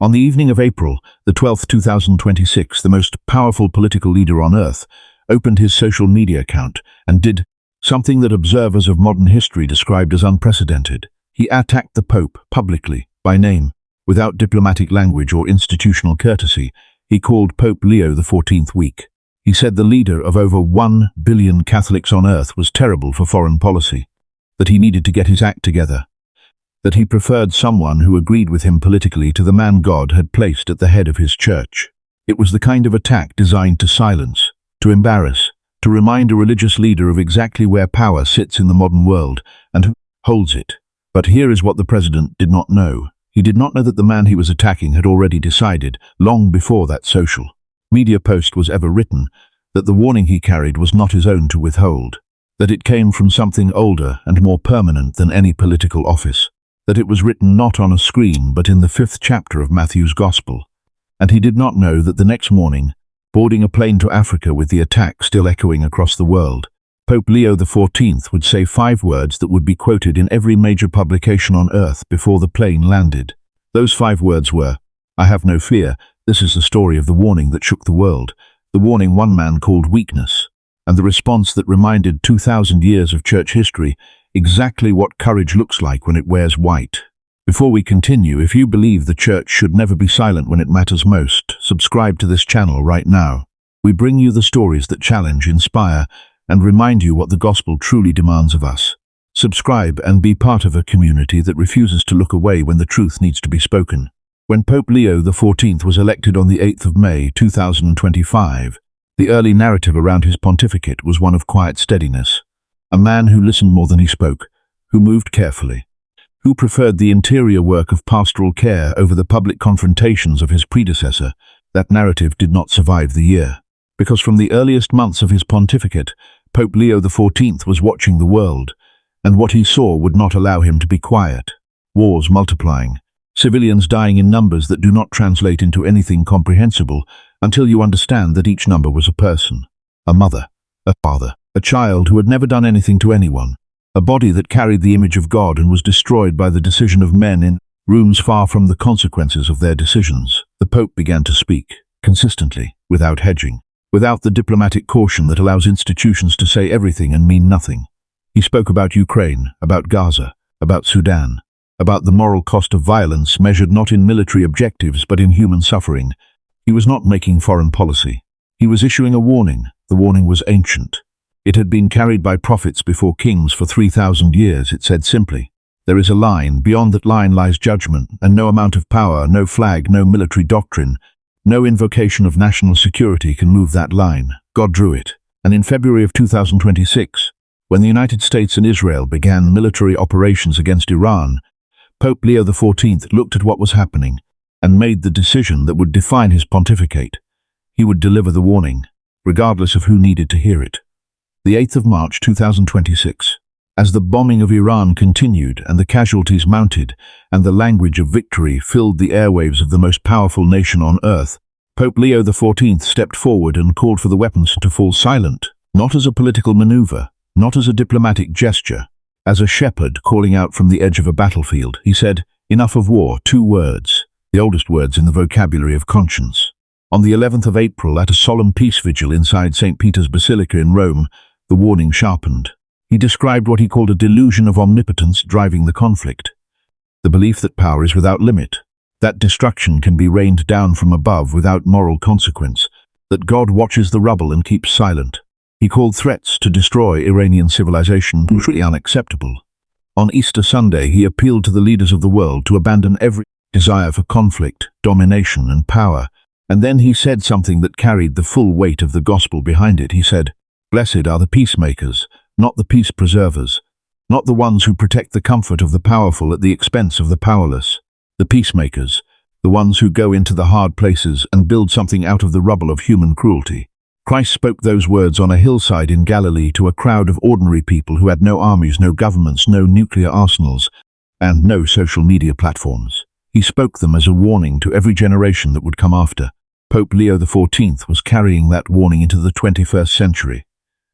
On the evening of April the 12th, 2026, the most powerful political leader on earth opened his social media account and did something that observers of modern history described as unprecedented. He attacked the Pope publicly, by name, without diplomatic language or institutional courtesy. He called Pope Leo XIV weak. He said the leader of over 1 billion Catholics on earth was terrible for foreign policy, that he needed to get his act together, that he preferred someone who agreed with him politically to the man God had placed at the head of his church. It was the kind of attack designed to silence, to embarrass, to remind a religious leader of exactly where power sits in the modern world and who holds it. But here is what the president did not know. He did not know that the man he was attacking had already decided, long before that social media post was ever written, that the warning he carried was not his own to withhold, that it came from something older and more permanent than any political office, that it was written not on a screen but in the 5th chapter of Matthew's Gospel. And he did not know that the next morning, boarding a plane to Africa with the attack still echoing across the world, Pope Leo XIV would say 5 words that would be quoted in every major publication on earth before the plane landed. Those 5 words were, "I have no fear. This is the story of the warning that shook the world, the warning one man called weakness, and the response that reminded 2,000 years of church history exactly what courage looks like when it wears white." Before we continue, if you believe the church should never be silent when it matters most, subscribe to this channel right now. We bring you the stories that challenge, inspire, and remind you what the gospel truly demands of us. Subscribe and be part of a community that refuses to look away when the truth needs to be spoken. When Pope Leo XIV was elected on the 8th of May 2025, the early narrative around his pontificate was one of quiet steadiness. A man who listened more than he spoke, who moved carefully, who preferred the interior work of pastoral care over the public confrontations of his predecessor. That narrative did not survive the year, because from the earliest months of his pontificate, Pope Leo XIV was watching the world, and what he saw would not allow him to be quiet. Wars multiplying, civilians dying in numbers that do not translate into anything comprehensible until you understand that each number was a person, a mother, a father, a child who had never done anything to anyone, a body that carried the image of God and was destroyed by the decision of men in rooms far from the consequences of their decisions. The Pope began to speak, consistently, without hedging, without the diplomatic caution that allows institutions to say everything and mean nothing. He spoke about Ukraine, about Gaza, about Sudan, about the moral cost of violence measured not in military objectives but in human suffering. He was not making foreign policy. He was issuing a warning. The warning was ancient. It had been carried by prophets before kings for 3,000 years. It said simply, there is a line, beyond that line lies judgment, and no amount of power, no flag, no military doctrine, no invocation of national security can move that line. God drew it. And in February of 2026, when the United States and Israel began military operations against Iran, Pope Leo XIV looked at what was happening and made the decision that would define his pontificate. He would deliver the warning, regardless of who needed to hear it. The 8th of March 2026, as the bombing of Iran continued and the casualties mounted and the language of victory filled the airwaves of the most powerful nation on earth, Pope Leo XIV stepped forward and called for the weapons to fall silent, not as a political maneuver, not as a diplomatic gesture. As a shepherd calling out from the edge of a battlefield, he said, "Enough of war," 2 words, the oldest words in the vocabulary of conscience. On the 11th of April, at a solemn peace vigil inside St. Peter's Basilica in Rome, the warning sharpened. He described what he called a delusion of omnipotence driving the conflict. The belief that power is without limit, that destruction can be rained down from above without moral consequence, that God watches the rubble and keeps silent. He called threats to destroy Iranian civilization truly unacceptable. On Easter Sunday, he appealed to the leaders of the world to abandon every desire for conflict, domination, and power. And then he said something that carried the full weight of the gospel behind it. He said, "Blessed are the peacemakers, not the peace preservers, not the ones who protect the comfort of the powerful at the expense of the powerless. The peacemakers, the ones who go into the hard places and build something out of the rubble of human cruelty." Christ spoke those words on a hillside in Galilee to a crowd of ordinary people who had no armies, no governments, no nuclear arsenals, and no social media platforms. He spoke them as a warning to every generation that would come after. Pope Leo XIV was carrying that warning into the 21st century.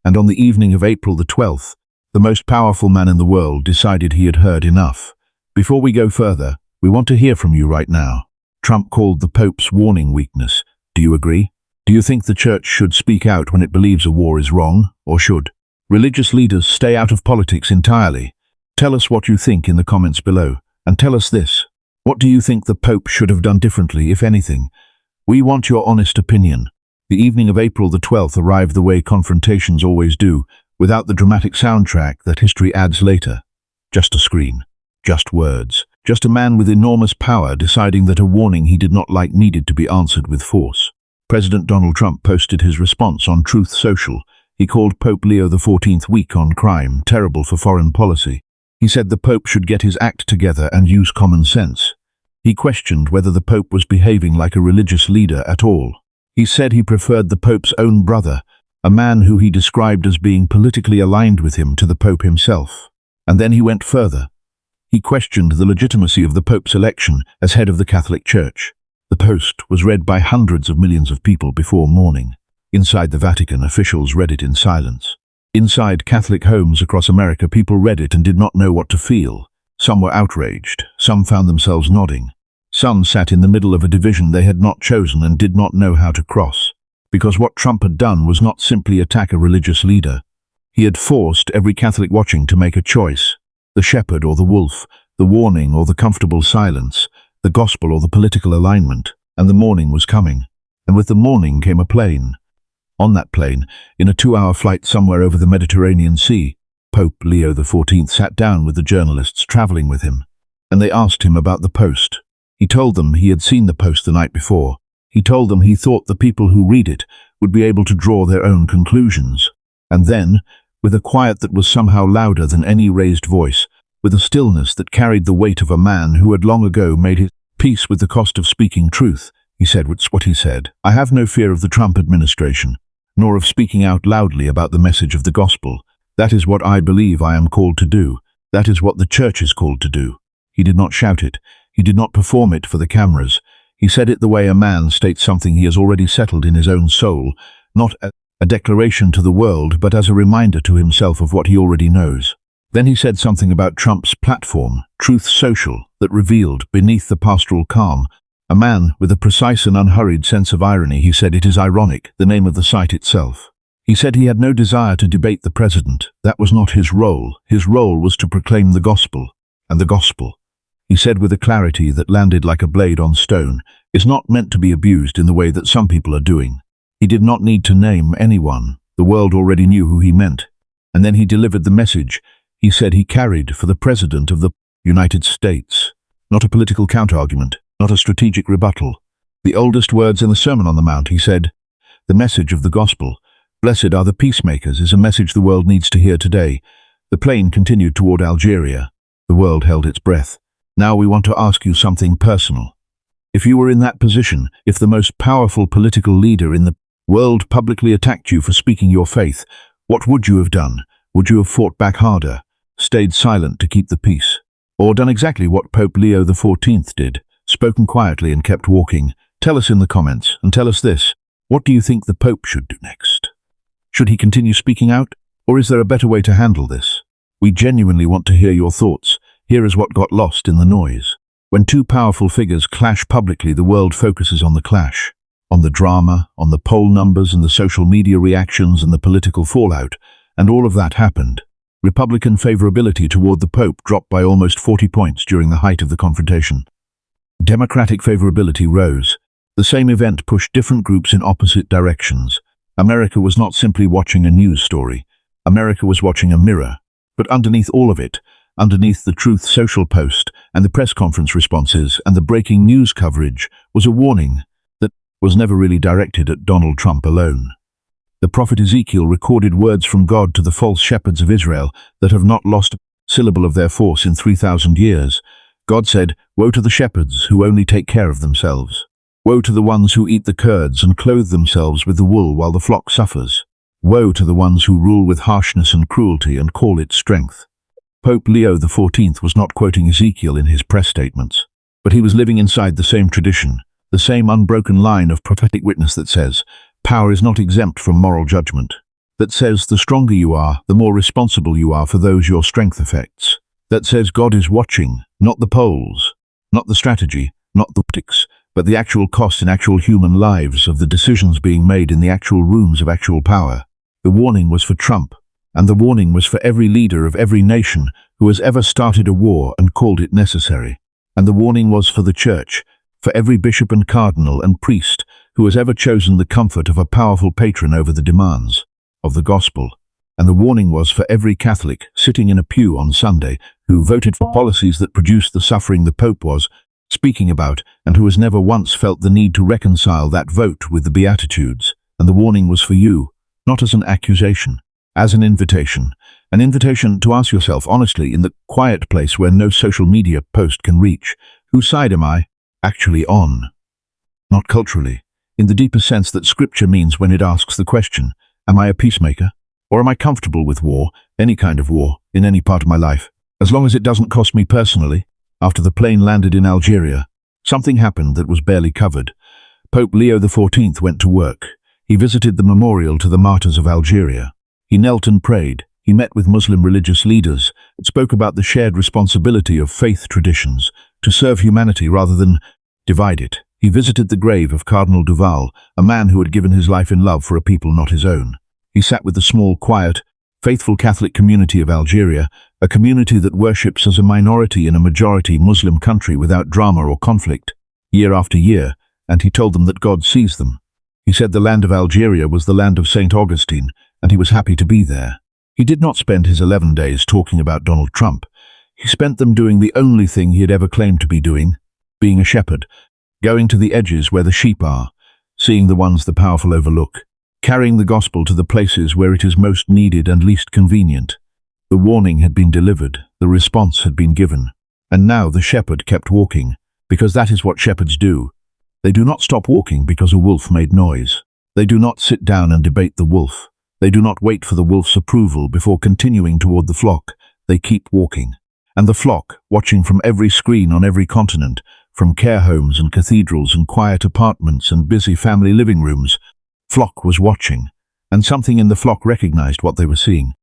And on the evening of April the 12th, the most powerful man in the world decided he had heard enough. Before we go further, we want to hear from you right now. Trump called the Pope's warning weakness. Do you agree? Do you think the Church should speak out when it believes a war is wrong, or should religious leaders stay out of politics entirely? Tell us what you think in the comments below, and tell us this. What do you think the Pope should have done differently, if anything? We want your honest opinion. The evening of April the 12th arrived the way confrontations always do, without the dramatic soundtrack that history adds later. Just a screen. Just words. Just a man with enormous power deciding that a warning he did not like needed to be answered with force. President Donald Trump posted his response on Truth Social. He called Pope Leo XIV weak on crime, terrible for foreign policy. He said the Pope should get his act together and use common sense. He questioned whether the Pope was behaving like a religious leader at all. He said he preferred the Pope's own brother, a man who he described as being politically aligned with him, to the Pope himself. And then he went further. He questioned the legitimacy of the Pope's election as head of the Catholic Church. The post was read by hundreds of millions of people before morning. Inside the Vatican, officials read it in silence. Inside Catholic homes across America, people read it and did not know what to feel. Some were outraged, some found themselves nodding. Some sat in the middle of a division they had not chosen and did not know how to cross. Because what Trump had done was not simply attack a religious leader. He had forced every Catholic watching to make a choice. The shepherd or the wolf, the warning or the comfortable silence, the gospel or the political alignment. And the morning was coming. And with the morning came a plane. On that plane, in a 2-hour flight somewhere over the Mediterranean Sea, Pope Leo XIV sat down with the journalists traveling with him. And they asked him about the post. He told them he had seen the post the night before. He told them he thought the people who read it would be able to draw their own conclusions. And then, with a quiet that was somehow louder than any raised voice, with a stillness that carried the weight of a man who had long ago made his peace with the cost of speaking truth, he said what he said. I have no fear of the Trump administration, nor of speaking out loudly about the message of the gospel. That is what I believe I am called to do. That is what the Church is called to do. He did not shout it. He did not perform it for the cameras. He said it the way a man states something he has already settled in his own soul, not as a declaration to the world, but as a reminder to himself of what he already knows. Then he said something about Trump's platform, Truth Social, that revealed, beneath the pastoral calm, a man with a precise and unhurried sense of irony. He said it is ironic, the name of the site itself. He said he had no desire to debate the president. That was not his role. His role was to proclaim the gospel. And the gospel, he said with a clarity that landed like a blade on stone, is not meant to be abused in the way that some people are doing. He did not need to name anyone. The world already knew who he meant. And then he delivered the message he said he carried for the President of the United States. Not a political counterargument, not a strategic rebuttal. The oldest words in the Sermon on the Mount, he said, the message of the gospel, blessed are the peacemakers, is a message the world needs to hear today. The plane continued toward Algeria. The world held its breath. Now we want to ask you something personal. If you were in that position, if the most powerful political leader in the world publicly attacked you for speaking your faith, what would you have done? Would you have fought back harder, stayed silent to keep the peace, or done exactly what Pope Leo XIV did, spoken quietly and kept walking? Tell us in the comments, and tell us this. What do you think the Pope should do next? Should he continue speaking out, or is there a better way to handle this? We genuinely want to hear your thoughts. Here is what got lost in the noise. When two powerful figures clash publicly, the world focuses on the clash, on the drama, on the poll numbers and the social media reactions and the political fallout, and all of that happened. Republican favorability toward the Pope dropped by almost 40 points during the height of the confrontation. Democratic favorability rose. The same event pushed different groups in opposite directions. America was not simply watching a news story. America was watching a mirror. But underneath all of it, underneath the Truth Social post and the press conference responses and the breaking news coverage, was a warning that was never really directed at Donald Trump alone. The prophet Ezekiel recorded words from God to the false shepherds of Israel that have not lost a syllable of their force in 3,000 years. God said, "Woe to the shepherds who only take care of themselves. Woe to the ones who eat the curds and clothe themselves with the wool while the flock suffers. Woe to the ones who rule with harshness and cruelty and call it strength." Pope Leo XIV was not quoting Ezekiel in his press statements, but he was living inside the same tradition, the same unbroken line of prophetic witness that says, power is not exempt from moral judgment, that says the stronger you are, the more responsible you are for those your strength affects, that says God is watching, not the polls, not the strategy, not the politics, but the actual cost in actual human lives of the decisions being made in the actual rooms of actual power. The warning was for Trump, and the warning was for every leader of every nation who has ever started a war and called it necessary. And the warning was for the church, for every bishop and cardinal and priest who has ever chosen the comfort of a powerful patron over the demands of the gospel. And the warning was for every Catholic sitting in a pew on Sunday who voted for policies that produced the suffering the Pope was speaking about, and who has never once felt the need to reconcile that vote with the Beatitudes. And the warning was for you, not as an accusation, as an invitation to ask yourself honestly in the quiet place where no social media post can reach, whose side am I actually on? Not culturally, in the deeper sense that Scripture means when it asks the question, am I a peacemaker? Or am I comfortable with war, any kind of war, in any part of my life? As long as it doesn't cost me personally. After the plane landed in Algeria, something happened that was barely covered. Pope Leo XIV went to work. He visited the memorial to the martyrs of Algeria. He knelt and prayed. He met with Muslim religious leaders and spoke about the shared responsibility of faith traditions to serve humanity rather than divide it. He visited the grave of Cardinal Duval, a man who had given his life in love for a people not his own. He sat with the small, quiet, faithful Catholic community of Algeria, a community that worships as a minority in a majority Muslim country without drama or conflict, year after year, and he told them that God sees them. He said the land of Algeria was the land of St. Augustine, and he was happy to be there. He did not spend his 11 days talking about Donald Trump. He spent them doing the only thing he had ever claimed to be doing, being a shepherd, going to the edges where the sheep are, seeing the ones the powerful overlook, carrying the gospel to the places where it is most needed and least convenient. The warning had been delivered, the response had been given, and now the shepherd kept walking, because that is what shepherds do. They do not stop walking because a wolf made noise. They do not sit down and debate the wolf. They do not wait for the wolf's approval before continuing toward the flock. They keep walking. And the flock, watching from every screen on every continent, from care homes and cathedrals and quiet apartments and busy family living rooms, flock was watching, and something in the flock recognized what they were seeing.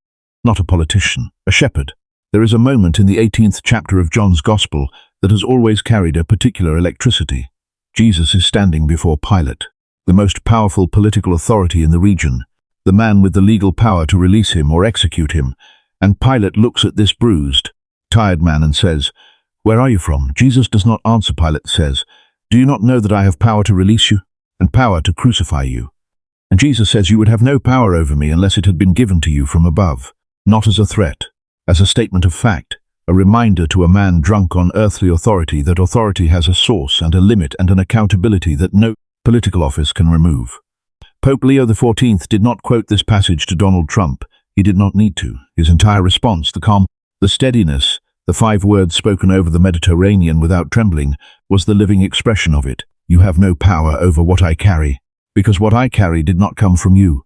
Not a politician, a shepherd. There is a moment in the 18th chapter of John's Gospel that has always carried a particular electricity. Jesus is standing before Pilate, the most powerful political authority in the region, the man with the legal power to release him or execute him, and Pilate looks at this bruised, tired man and says, "Where are you from?" Jesus does not answer. Pilate says, "Do you not know that I have power to release you, and power to crucify you?" And Jesus says, "You would have no power over me unless it had been given to you from above." Not as a threat, as a statement of fact, a reminder to a man drunk on earthly authority that authority has a source and a limit and an accountability that no political office can remove. Pope Leo XIV did not quote this passage to Donald Trump. He did not need to. His entire response, the calm, the steadiness, the 5 words spoken over the Mediterranean without trembling, was the living expression of it. You have no power over what I carry, because what I carry did not come from you.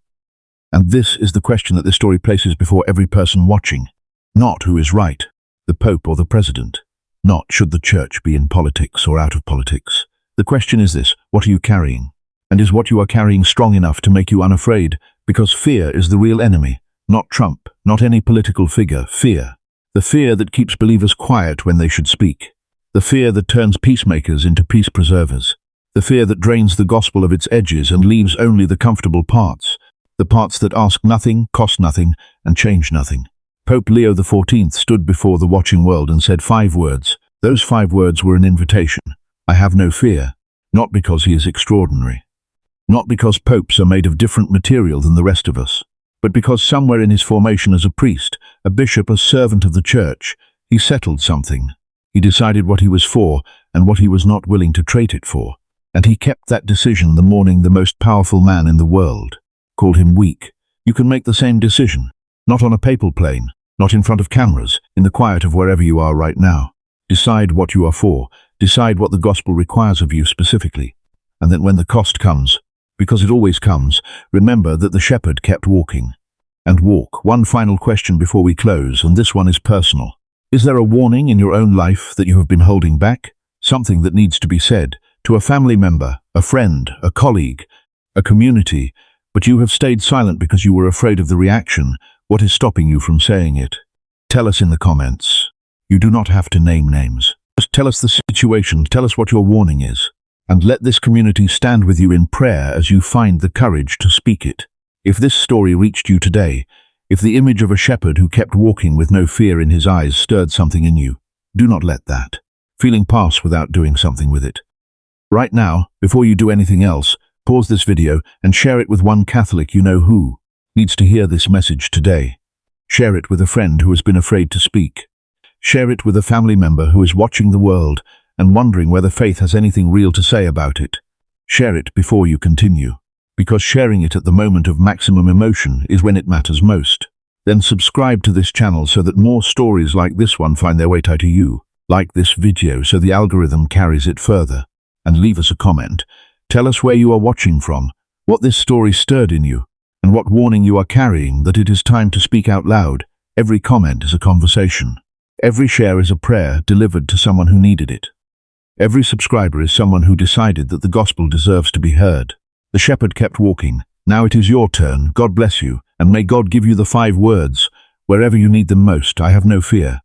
And this is the question that this story places before every person watching. Not who is right, the Pope or the President. Not should the Church be in politics or out of politics. The question is this: what are you carrying? And is what you are carrying strong enough to make you unafraid? Because fear is the real enemy. Not Trump, not any political figure. Fear. The fear that keeps believers quiet when they should speak. The fear that turns peacemakers into peace preservers. The fear that drains the gospel of its edges and leaves only the comfortable parts. The parts that ask nothing, cost nothing, and change nothing. Pope Leo XIV stood before the watching world and said 5 words. Those 5 words were an invitation. I have no fear. Not because he is extraordinary. Not because popes are made of different material than the rest of us. But because somewhere in his formation as a priest, a bishop, a servant of the church, he settled something. He decided what he was for and what he was not willing to trade it for. And he kept that decision the morning the most powerful man in the world called him weak. You can make the same decision, not on a papal plane, not in front of cameras, in the quiet of wherever you are right now. Decide what you are for, decide what the gospel requires of you specifically, and then when the cost comes, because it always comes, remember that the shepherd kept walking. And walk. One final question before we close, and this one is personal. Is there a warning in your own life that you have been holding back? Something that needs to be said to a family member, a friend, a colleague, a community, but you have stayed silent because you were afraid of the reaction. What is stopping you from saying it? Tell us in the comments. You do not have to name names. Just tell us the situation. Tell us what your warning is. And let this community stand with you in prayer as you find the courage to speak it. If this story reached you today, if the image of a shepherd who kept walking with no fear in his eyes stirred something in you, do not let that feeling pass without doing something with it. Right now, before you do anything else, pause this video and share it with one Catholic you know who needs to hear this message today. Share it with a friend who has been afraid to speak. Share it with a family member who is watching the world and wondering whether faith has anything real to say about it. Share it before you continue, because sharing it at the moment of maximum emotion is when it matters most. Then subscribe to this channel so that more stories like this one find their way to you. Like this video so the algorithm carries it further. And leave us a comment. Tell us where you are watching from, what this story stirred in you, and what warning you are carrying that it is time to speak out loud. Every comment is a conversation. Every share is a prayer delivered to someone who needed it. Every subscriber is someone who decided that the gospel deserves to be heard. The shepherd kept walking. Now it is your turn. God bless you, and may God give you the 5 words. Wherever you need them most, I have no fear.